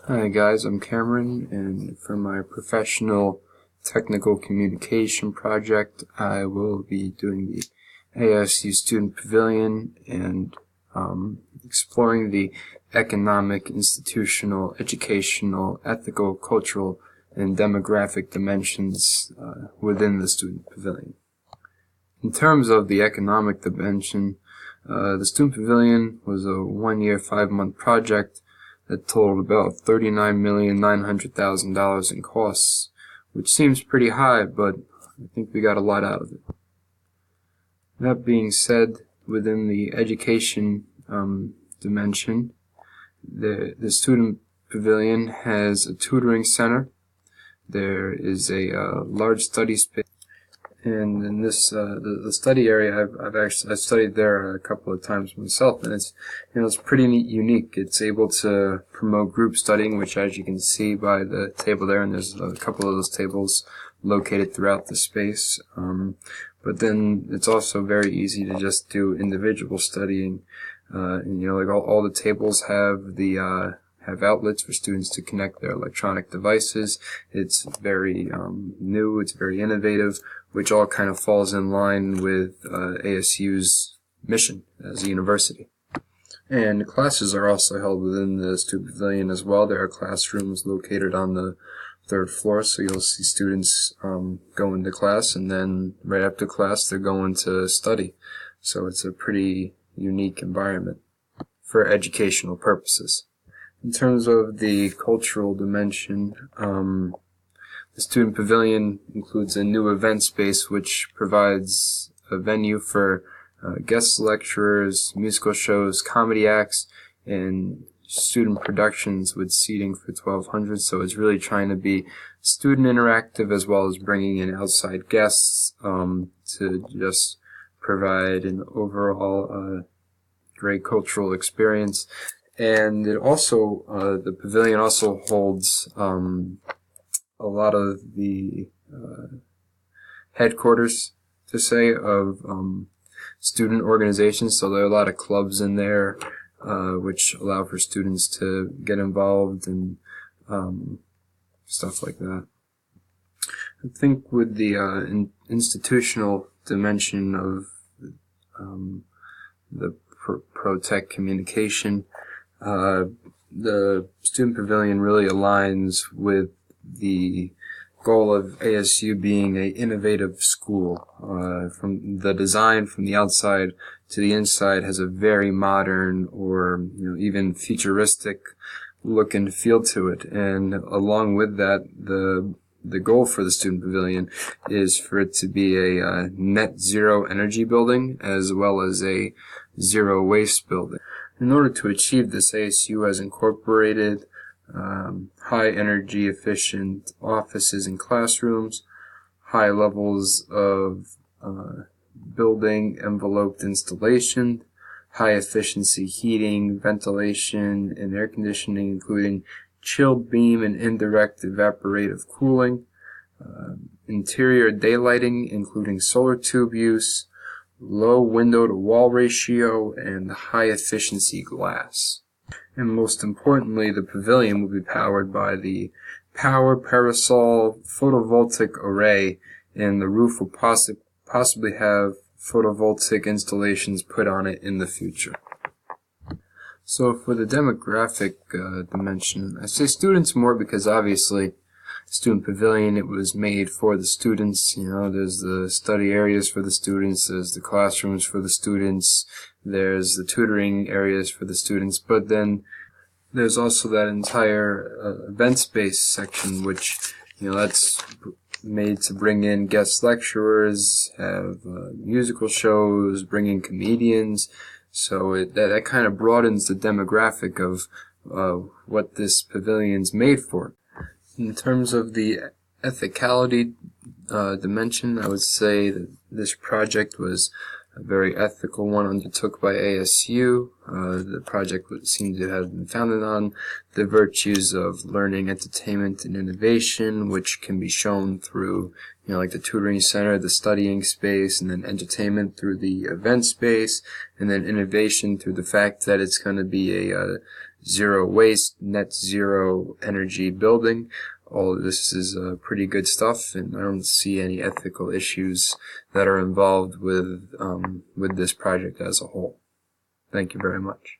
Hi guys, I'm Cameron, and for my professional technical communication project, I will be doing the ASU Student Pavilion and exploring the economic, institutional, educational, ethical, cultural, and demographic dimensions within the Student Pavilion. In terms of the economic dimension, the Student Pavilion was a 1-year, 5-month project that totaled about $39,900,000 in costs, which seems pretty high, but I think we got a lot out of it. That being said, within the education dimension, the Student Pavilion has a tutoring center. There is a large study space. And in this, the study area, I've studied there a couple of times myself, and it's pretty unique. It's able to promote group studying, which, as you can see by the table there, and there's a couple of those tables located throughout the space. But then it's also very easy to just do individual studying. And like all the tables have have outlets for students to connect their electronic devices. It's very new, it's very innovative, which all kind of falls in line with ASU's mission as a university. And classes are also held within the Student Pavilion as well. There are classrooms located on the 3rd floor, so you'll see students go into class, and then right after class they're going to study. So it's a pretty unique environment for educational purposes. In terms of the cultural dimension, the Student Pavilion includes a new event space which provides a venue for guest lecturers, musical shows, comedy acts, and student productions with seating for 1,200. So it's really trying to be student interactive as well as bringing in outside guests to just provide an overall great cultural experience. And it also, the pavilion also holds a lot of the headquarters, to say, of student organizations. So there are a lot of clubs in there, which allow for students to get involved and stuff like that. I think with the institutional dimension of the pro-tech communication, the Student Pavilion really aligns with the goal of ASU being an innovative school. From the design from the outside to the inside has a very modern or even futuristic look and feel to it. And along with that, the goal for the Student Pavilion is for it to be a net zero energy building as well as a zero waste building. In order to achieve this, ASU has incorporated high energy efficient offices and classrooms, high levels of building enveloped installation, high efficiency heating, ventilation, and air conditioning, including chilled beam and indirect evaporative cooling, interior daylighting, including solar tube use, low window-to-wall ratio, and high efficiency glass. And most importantly, the pavilion will be powered by the Power Parasol photovoltaic array, and the roof will possibly have photovoltaic installations put on it in the future. So for the demographic dimension, I say students more because obviously Student Pavilion, it was made for the students. There's the study areas for the students, there's the classrooms for the students, there's the tutoring areas for the students, but then there's also that entire event space section, which that's made to bring in guest lecturers, have musical shows, bring in comedians. So that kind of broadens the demographic of what this pavilion's made for. In terms of the ethicality dimension, I would say that this project was a very ethical one undertook by ASU. The project seemed to have been founded on the virtues of learning, entertainment, and innovation, which can be shown through, like the tutoring center, the studying space, and then entertainment through the event space, and then innovation through the fact that it's going to be a zero waste, net zero energy building. All of this is pretty good stuff, and I don't see any ethical issues that are involved with this project as a whole. Thank you very much.